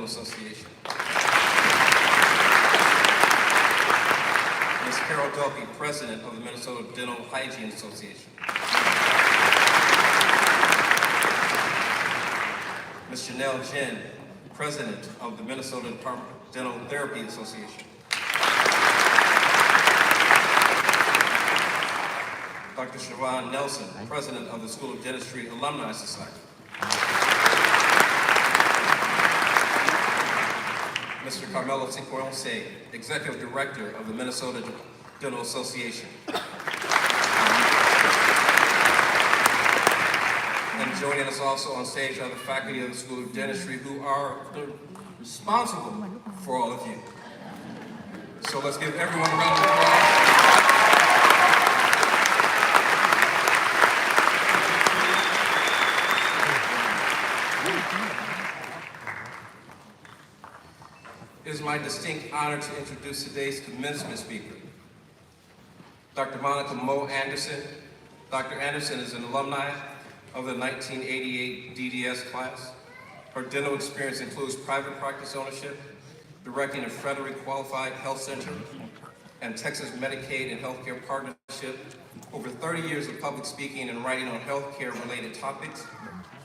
Dental Association. Ms. Carol Duffy, President of the Minnesota Dental Hygiene Association. Ms. Janelle Jin, President of the Minnesota Department of Dental Therapy Association. Dr. Siobhan Nelson, President of the School of Dentistry Alumni Society. Mr. Carmelo Cifuentes, Executive Director of the Minnesota Dental Association. And joining us also on stage are the faculty of the School of Dentistry who are responsible for all of you. So let's give everyone a round of applause. It is my distinct honor to introduce today's commencement speaker, Dr. Monica Mo Anderson. Dr. Anderson is an alumni of the 1988 DDS class. Her dental experience includes private practice ownership, directing a federally qualified health center, and Texas Medicaid and Healthcare Partnership, over 30 years of public speaking and writing on healthcare-related topics,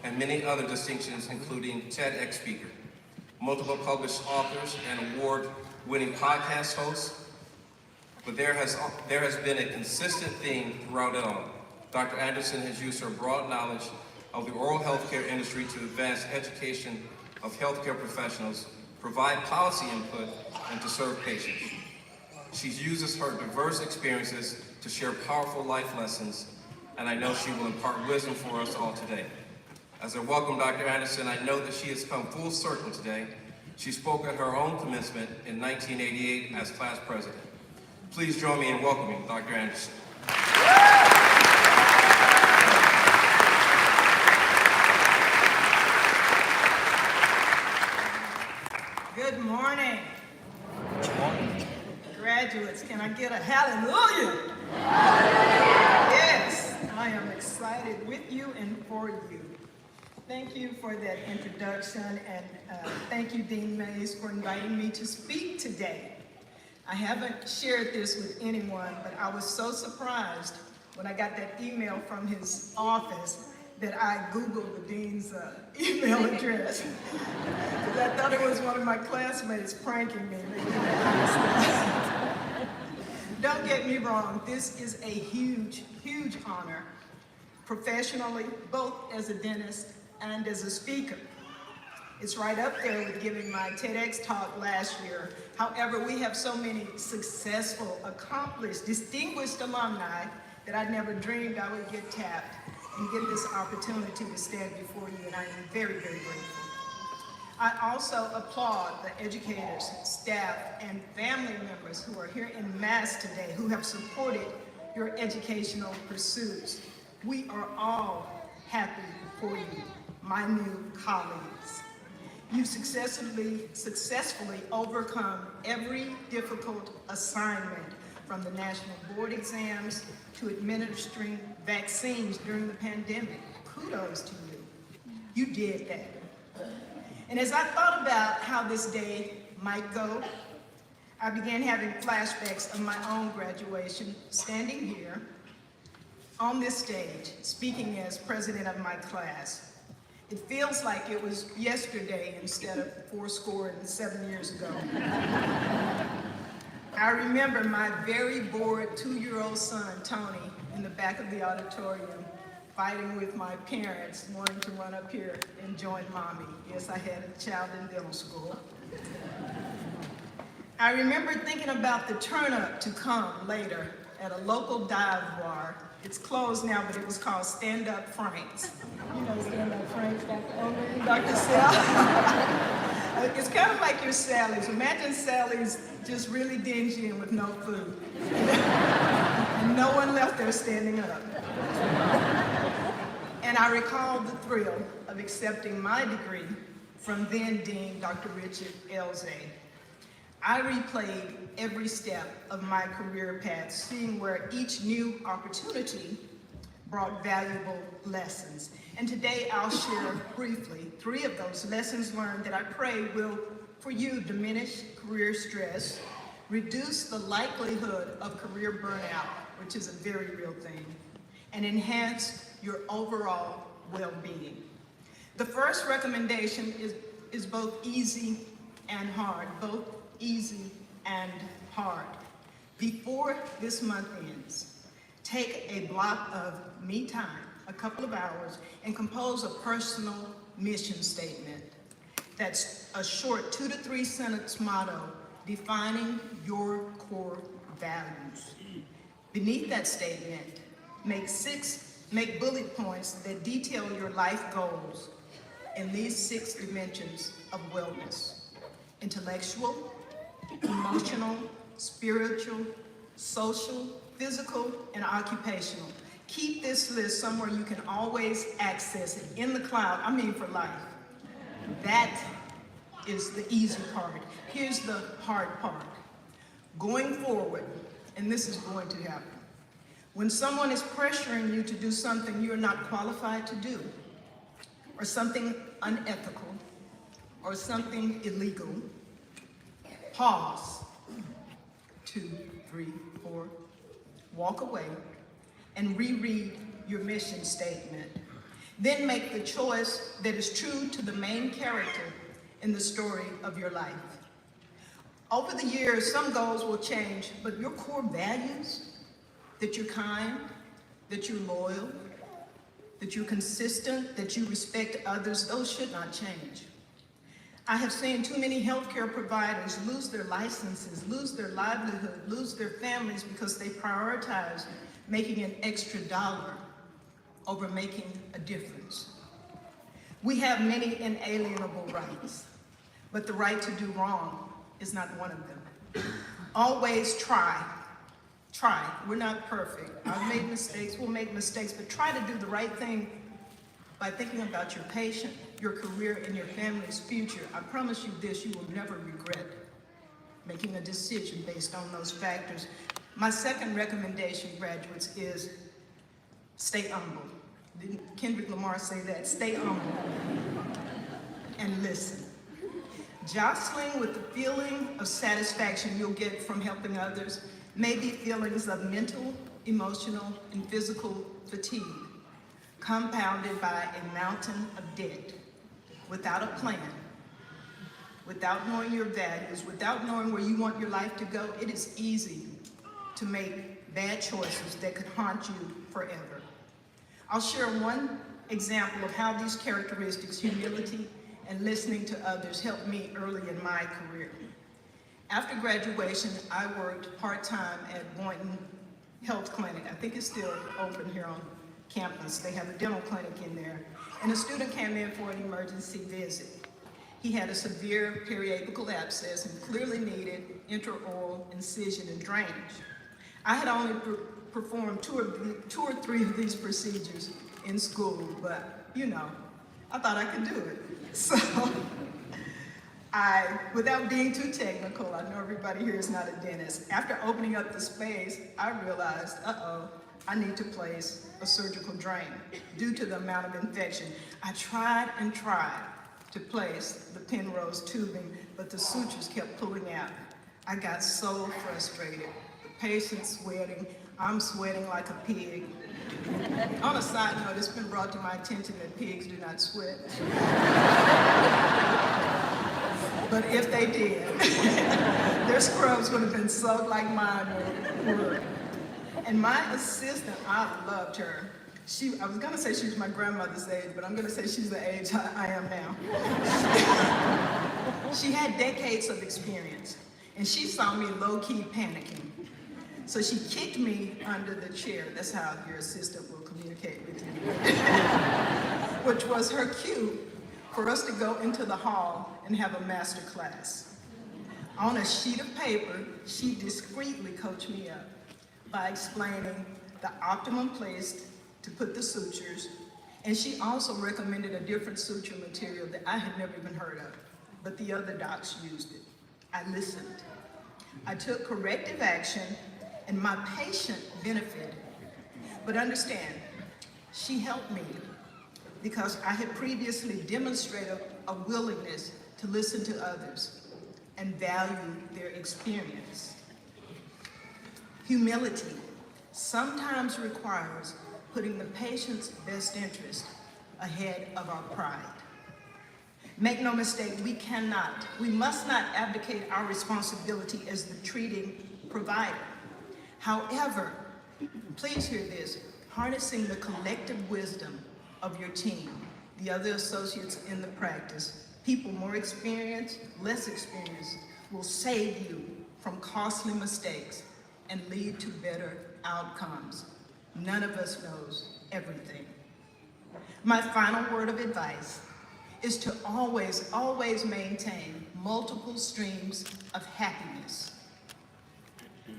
and many other distinctions, including TEDx speaker, multiple published authors, and award-winning podcast hosts. But there has been a consistent theme throughout it all. Dr. Anderson has used her broad knowledge of the oral healthcare industry to advance education of healthcare professionals, provide policy input, and to serve patients. She uses her diverse experiences to share powerful life lessons, and I know she will impart wisdom for us all today. As I welcome Dr. Anderson, I know that she has come full circle today. She spoke at her own commencement in 1988 as class president. Please join me in welcoming Dr. Anderson. Good morning. Graduates, can I get a hallelujah? Yes, I am excited with you and for you. Thank you for that introduction, and thank you, Dean Mays, for inviting me to speak today. I haven't shared this with anyone, but I was so surprised when I got that email from his office that I Googled the dean's email address. Because I thought it was one of my classmates pranking me. Don't get me wrong, this is a huge, huge honor, professionally, both as a dentist and as a speaker. It's right up there with giving my TEDx talk last year. However, we have so many successful, accomplished, distinguished alumni that I never dreamed I would get tapped and get this opportunity to stand before you, and I am very, very grateful. I also applaud the educators, staff, and family members who are here in mass today who have supported your educational pursuits. We are all happy for you, my new colleagues. You successfully overcome every difficult assignment, from the national board exams to administering vaccines during the pandemic. Kudos to you. You did that. And as I thought about how this day might go, I began having flashbacks of my own graduation, standing here on this stage, speaking as president of my class. It feels like it was yesterday instead of 7 years ago. I remember my very bored 2-year-old son, Tony, in the back of the auditorium, fighting with my parents, wanting to run up here and join mommy. Yes, I had a child in dental school. I remember thinking about the turn-up to come later at a local dive bar. It's closed now, but it was called Stand Up Frank's. You know Stand Up Frank's, Dr. Omer, Dr. Sal? It's kind of like your Sally's. Imagine Sally's just really dingy and with no food. And no one left there standing up. And I recall the thrill of accepting my degree from then Dean Dr. Richard Elzay. I replayed every step of my career path, seeing where each new opportunity brought valuable lessons. And today I'll share briefly 3 of those lessons learned that I pray will, for you, diminish career stress, reduce the likelihood of career burnout, which is a very real thing, and enhance your overall well-being. The first recommendation is both easy and hard, both easy and hard. Before this month ends, take a block of me time, a couple of hours, and compose a personal mission statement. That's a short 2 to 3 sentence motto defining your core values. Beneath that statement, make bullet points that detail your life goals in these 6 dimensions of wellness: intellectual, emotional, spiritual, social, physical, and occupational. Keep this list somewhere you can always access it, in the cloud, I mean for life. That is the easy part. Here's the hard part. Going forward, and this is going to happen, when someone is pressuring you to do something you're not qualified to do, or something unethical, or something illegal, pause. 2, 3, 4. Walk away and reread your mission statement. Then make the choice that is true to the main character in the story of your life. Over the years, some goals will change, but your core values, that you're kind, that you're loyal, that you're consistent, that you respect others, those should not change. I have seen too many healthcare providers lose their licenses, lose their livelihood, lose their families because they prioritize making an extra dollar over making a difference. We have many inalienable rights, but the right to do wrong is not one of them. Always try. Try. We're not perfect. I've made mistakes, we'll make mistakes, but try to do the right thing by thinking about your patient, your career, and your family's future. I promise you this, you will never regret making a decision based on those factors. My second recommendation, graduates, is stay humble. Didn't Kendrick Lamar say that? Stay humble and listen. Jostling with the feeling of satisfaction you'll get from helping others may be feelings of mental, emotional, and physical fatigue, compounded by a mountain of debt. Without a plan, without knowing your values, without knowing where you want your life to go, it is easy to make bad choices that could haunt you forever. I'll share one example of how these characteristics, humility and listening to others, helped me early in my career. After graduation, I worked part-time at Boynton Health Clinic. I think it's still open here on campus. They have a dental clinic in there. And a student came in for an emergency visit. He had a severe periapical abscess and clearly needed intraoral incision and drainage. I had only performed two or three of these procedures in school, but you know, I thought I could do it. So without being too technical, I know everybody here is not a dentist. After opening up the space, I realized, I need to place a surgical drain due to the amount of infection. I tried and tried to place the Penrose tubing, but the sutures kept pulling out. I got so frustrated. The patient's sweating, I'm sweating like a pig. On a side note, it's been brought to my attention that pigs do not sweat. But if they did, their scrubs would have been soaked like mine were. And my assistant, I loved her. I was gonna say she was my grandmother's age, but I'm gonna say she's the age I am now. She had decades of experience, and she saw me low-key panicking. So she kicked me under the chair. That's how your assistant will communicate with you. Which was her cue for us to go into the hall and have a master class. On a sheet of paper, she discreetly coached me up by explaining the optimum place to put the sutures, and she also recommended a different suture material that I had never even heard of, but the other docs used it. I listened. I took corrective action, and my patient benefited. But understand, She helped me because I had previously demonstrated a willingness to listen to others and value their experience. Humility sometimes requires putting the patient's best interest ahead of our pride. Make no mistake, we must not abdicate our responsibility as the treating provider. However, please hear this, harnessing the collective wisdom of your team, the other associates in the practice, people more experienced, less experienced, will save you from costly mistakes and lead to better outcomes. None of us knows everything. My final word of advice is to always, always maintain multiple streams of happiness.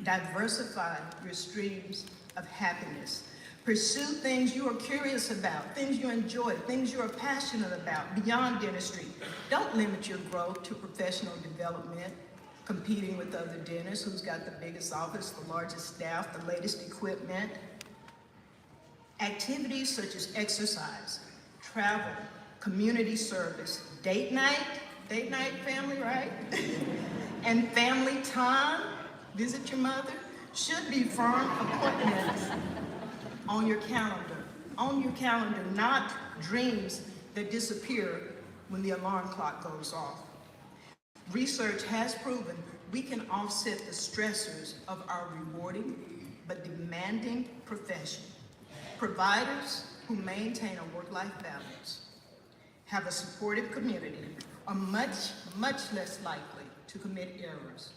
Diversify your streams of happiness. Pursue things you are curious about, things you enjoy, things you are passionate about beyond dentistry. Don't limit your growth to professional development, competing with other dentists, who's got the biggest office, the largest staff, the latest equipment. Activities such as exercise, travel, community service, date night family, right? And family time, visit your mother, should be firm appointments on your calendar, not dreams that disappear when the alarm clock goes off. Research has proven we can offset the stressors of our rewarding but demanding profession. Providers who maintain a work-life balance have a supportive community, are much, much less likely to commit errors.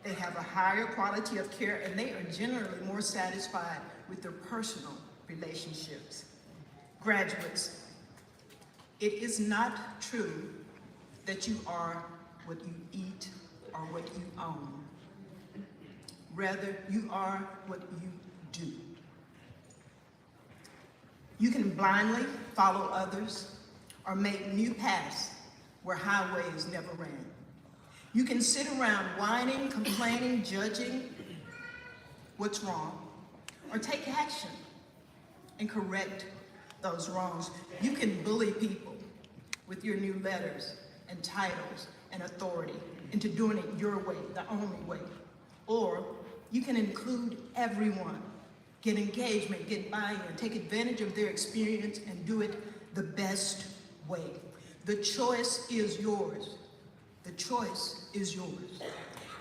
They have a higher quality of care, and they are generally more satisfied with their personal relationships. Graduates, it is not true that you are what you eat or what you own. Rather, you are what you do. You can blindly follow others or make new paths where highways never ran. You can sit around whining, complaining, judging what's wrong, or take action and correct those wrongs. You can bully people with your new letters and titles and authority into doing it your way, the only way. Or you can include everyone, get engagement, get buy-in, take advantage of their experience and do it the best way. The choice is yours. The choice is yours.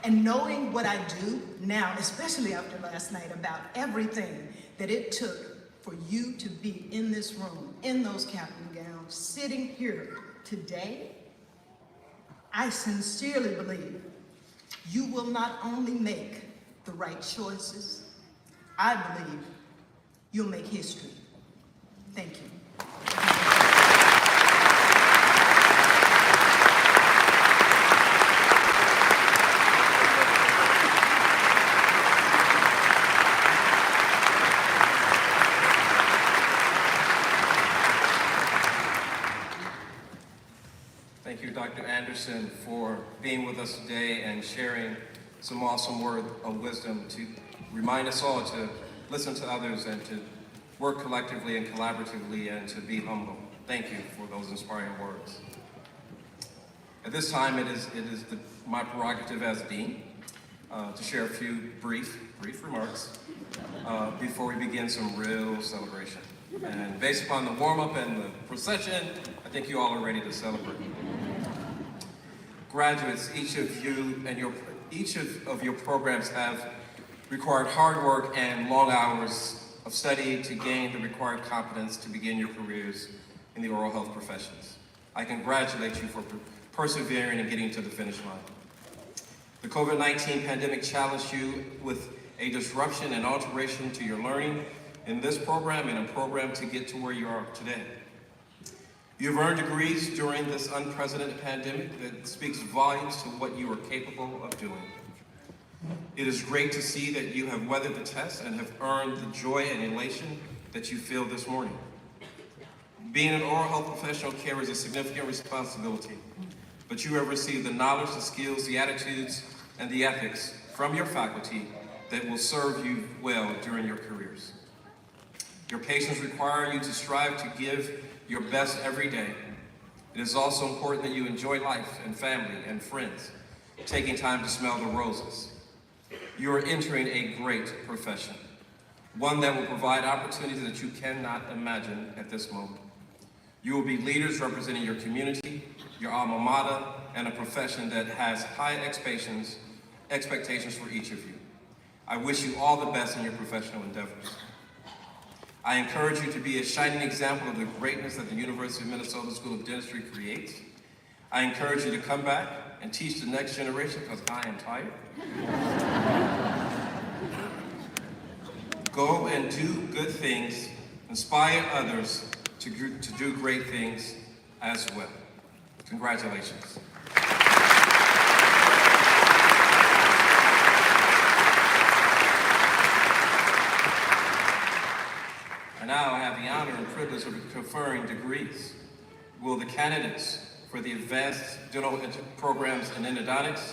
And knowing what I do now, especially after last night, about everything that it took for you to be in this room, in those captain gowns, sitting here today, I sincerely believe you will not only make the right choices, I believe you'll make history. Thank you. Thank you, Dr. Anderson, for being with us today and sharing some awesome word of wisdom to remind us all to listen to others and to work collectively and collaboratively and to be humble. Thank you for those inspiring words. At this time, it is my prerogative as Dean to share a few brief remarks before we begin some real celebration. And based upon the warm-up and the procession, I think you all are ready to celebrate. Graduates, each of your programs have required hard work and long hours of study to gain the required competence to begin your careers in the oral health professions. I congratulate you for persevering and getting to the finish line. The COVID-19 pandemic challenged you with a disruption and alteration to your learning in this program and a program to get to where you are today. You've earned degrees during this unprecedented pandemic that speaks volumes to what you are capable of doing. It is great to see that you have weathered the test and have earned the joy and elation that you feel this morning. Being an oral health professional carries a significant responsibility, but you have received the knowledge, the skills, the attitudes, and the ethics from your faculty that will serve you well during your careers. Your patients require you to strive to give your best every day. It is also important that you enjoy life and family and friends, taking time to smell the roses. You are entering a great profession, one that will provide opportunities that you cannot imagine at this moment. You will be leaders representing your community, your alma mater, and a profession that has high expectations for each of you. I wish you all the best in your professional endeavors. I encourage you to be a shining example of the greatness that the University of Minnesota School of Dentistry creates. I encourage you to come back and teach the next generation, because I am tired. Go and do good things, inspire others to do great things as well. Congratulations. And now I have the honor and privilege of conferring degrees. Will the candidates for the advanced dental programs in endodontics,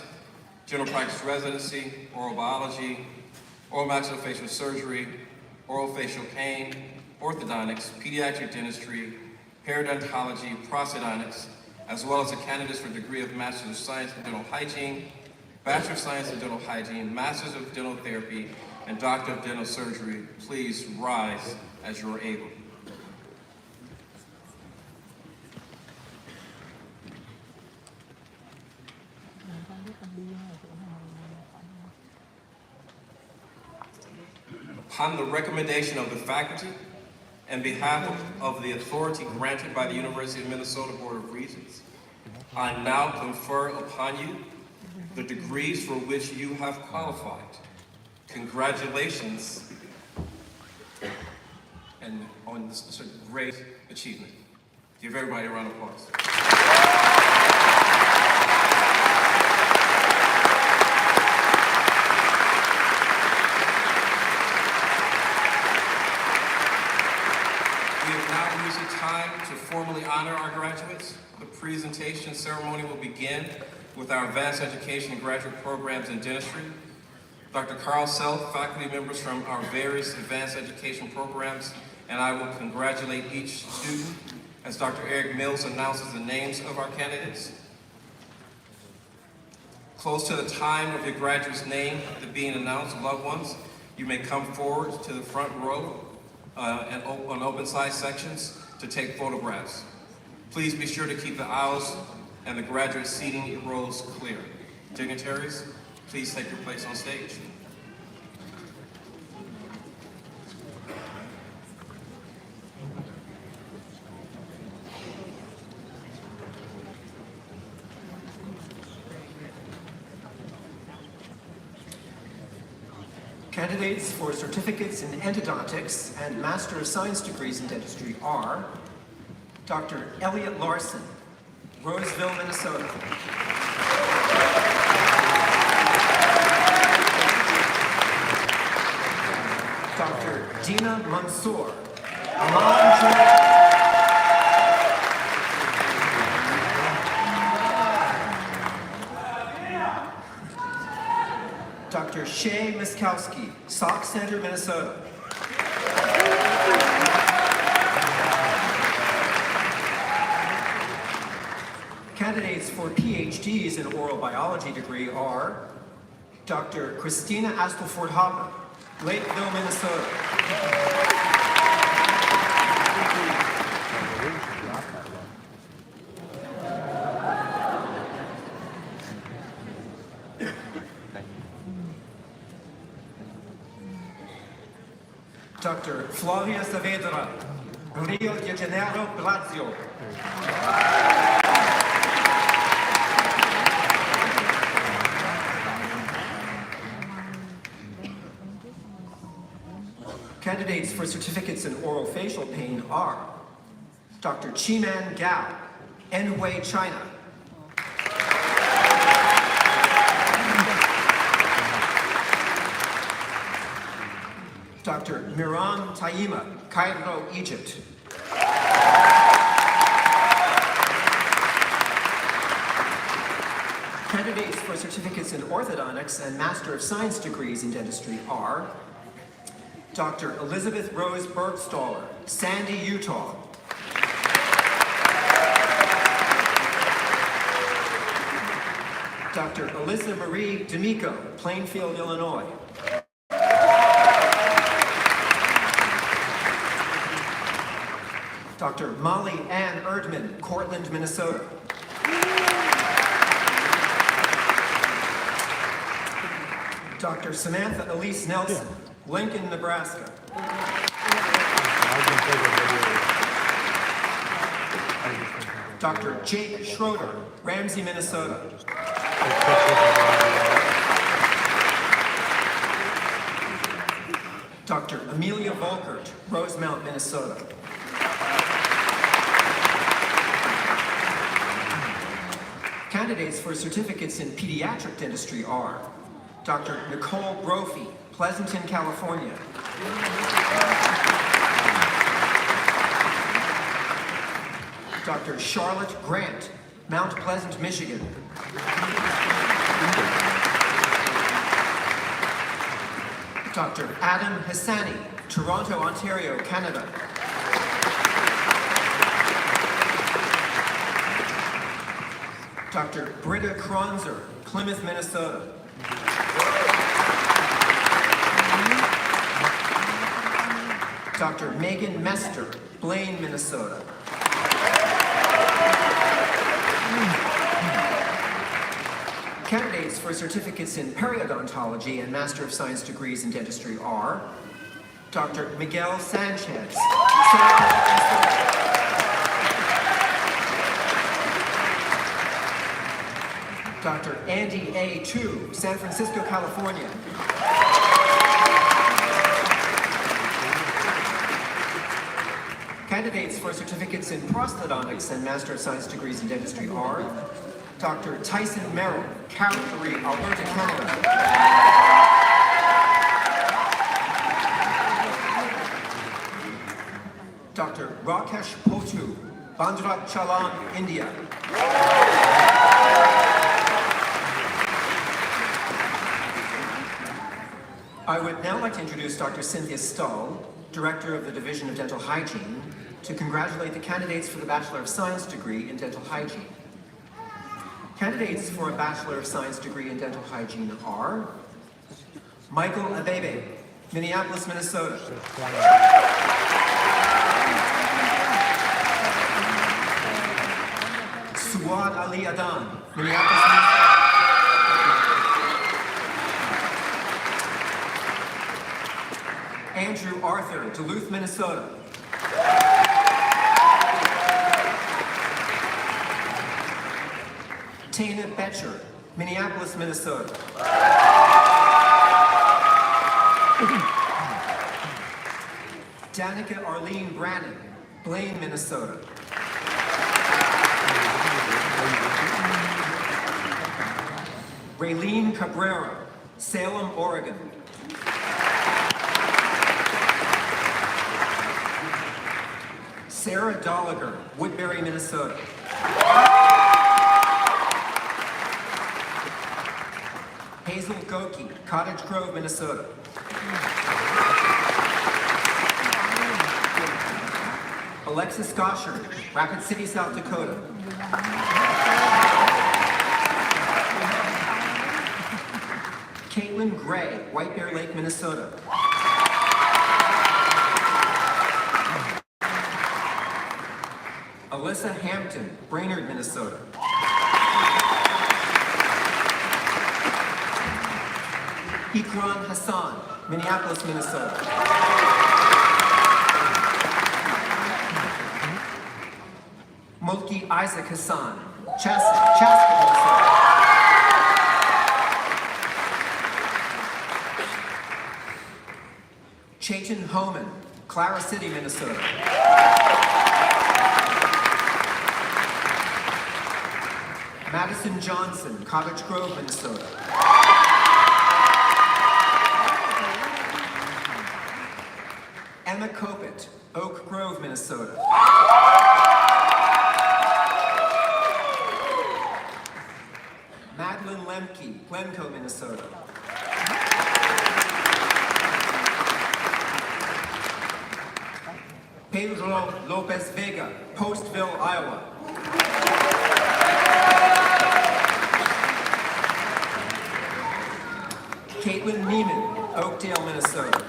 general practice residency, oral biology, oral maxillofacial surgery, oral facial pain, orthodontics, pediatric dentistry, periodontology, prosthodontics, as well as the candidates for degree of Master's of Science in Dental Hygiene, Bachelor of Science in Dental Hygiene, Master's of Dental Therapy, and Doctor of Dental Surgery, please rise as you are able. Upon the recommendation of the faculty, and behalf of the authority granted by the University of Minnesota Board of Regents, I now confer upon you the degrees for which you have qualified. Congratulations and on this great achievement. Give everybody a round of applause. We have now reached the time to formally honor our graduates. The presentation ceremony will begin with our advanced education and graduate programs in dentistry. Dr. Carl Self, faculty members from our various advanced education programs, and I will congratulate each student as Dr. Eric Mills announces the names of our candidates. Close to the time of your graduate's name being announced, loved ones, you may come forward to the front row and on open side sections to take photographs. Please be sure to keep the aisles and the graduate seating rows clear. Dignitaries, please take your place on stage. Candidates for certificates in endodontics and Master of Science degrees in dentistry are Dr. Elliot Larson, Roseville, Minnesota. Dr. Dina Mansour, Amman, Georgia. Dr. Shay Miskowski, Sauk Center, Minnesota. Candidates for PhDs in oral biology degree are Dr. Christina Astleford Hopper, Lakeville, Minnesota. Dr. Flavia Saavedra, Rio de Janeiro, Brazil. Candidates for certificates in oral facial pain are Dr. Chiman Gao, Anhui, China. Dr. Miram Taima, Cairo, Egypt. Candidates for certificates in orthodontics and Master of Science degrees in dentistry are Dr. Elizabeth Rose Bergstaller, Sandy, Utah. Dr. Alyssa Marie D'Amico, Plainfield, Illinois. Dr. Molly Ann Erdman, Cortland, Minnesota. Dr. Samantha Elise Nelson, Lincoln, Nebraska. Dr. Jake Schroeder, Ramsey, Minnesota. Dr. Amelia Volkert, Rosemount, Minnesota. Candidates for certificates in pediatric dentistry are Dr. Nicole Brophy, Pleasanton, California. Dr. Charlotte Grant, Mount Pleasant, Michigan. Dr. Adam Hassani, Toronto, Ontario, Canada. Dr. Britta Kronzer, Plymouth, Minnesota. Dr. Megan Mester, Blaine, Minnesota. Candidates for certificates in periodontology and Master of Science degrees in dentistry are Dr. Miguel Sanchez, Dr. Andy A. Tu, San Francisco, California. Candidates for certificates in prosthodontics and Master of Science degrees in dentistry are Dr. Tyson Merrill, Calgary, Alberta, Canada. Dr. Rakesh Potu, Bandra Chalan, India. I would now like to introduce Dr. Cynthia Stahl, Director of the Division of Dental Hygiene, to congratulate the candidates for the Bachelor of Science degree in Dental Hygiene. Candidates for a Bachelor of Science degree in Dental Hygiene are Michael Abebe, Minneapolis, Minnesota. Suad Ali Adan, Minneapolis, Minnesota. Andrew Arthur, Duluth, Minnesota. Tana Betcher, Minneapolis, Minnesota. Danica Arlene Brannon, Blaine, Minnesota. Raylene Cabrera, Salem, Oregon. Sarah Dolliger, Woodbury, Minnesota. Hazel Goki, Cottage Grove, Minnesota. Alexis Gosher, Rapid City, South Dakota. Caitlin Gray, White Bear Lake, Minnesota. Alyssa Hampton, Brainerd, Minnesota. Ikram Hassan, Minneapolis, Minnesota. Mulki Isaac Hassan, Chaska, Minnesota. Chayton Homan, Clara City, Minnesota. Madison Johnson, Cottage Grove, Minnesota. Emma Copit, Oak Grove, Minnesota. Madeline Lemke, Glencoe, Minnesota. Pedro Lopez Vega, Postville, Iowa. Caitlin Neiman, Oakdale, Minnesota.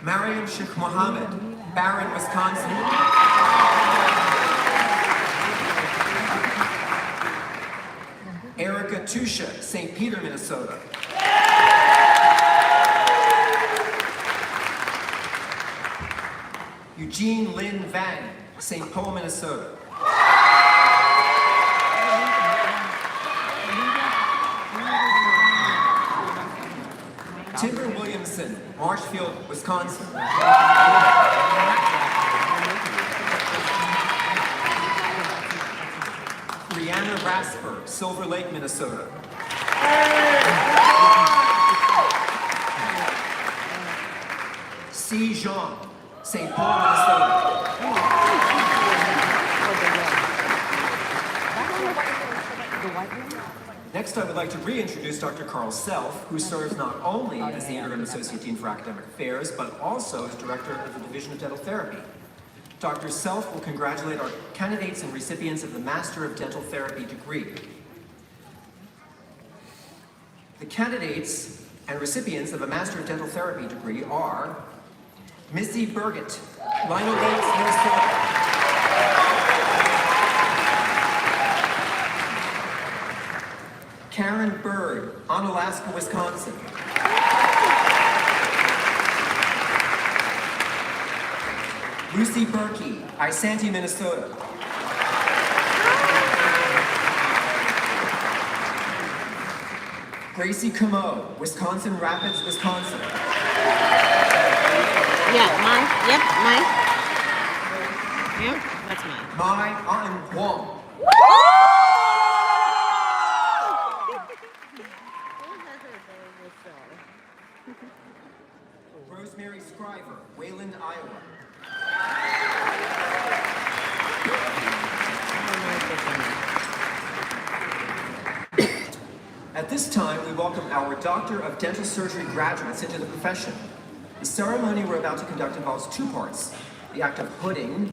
Mariam Sheikh Mohammed, Barron, Wisconsin. Erica Tusha, St. Peter, Minnesota. Eugene Lynn Vang, St. Paul, Minnesota. Timber Williamson, Marshfield, Wisconsin. Brianna Rasper, Silver Lake, Minnesota. C. Jean, St. Paul, Minnesota. Next, I would like to reintroduce Dr. Carl Self, who serves not only as the Interim Associate Dean for Academic Affairs, but also as Director of the Division of Dental Therapy. Dr. Self will congratulate our candidates and recipients of the Master of Dental Therapy degree. The candidates and recipients of a Master of Dental Therapy degree are Missy Burgett, Lionel Gates, Minnesota. Karen Bird, Onalaska, Wisconsin. Lucy Berkey, Isanti, Minnesota. Gracie Camo, Wisconsin Rapids, Wisconsin. Yeah, mine. Yep, mine. Yep, that's mine. Mai Anh Hoang. Rosemary Scriver, Wayland, Iowa. At this time, we welcome our Doctor of Dental Surgery graduates into the profession. The ceremony we're about to conduct involves two parts: the act of hooding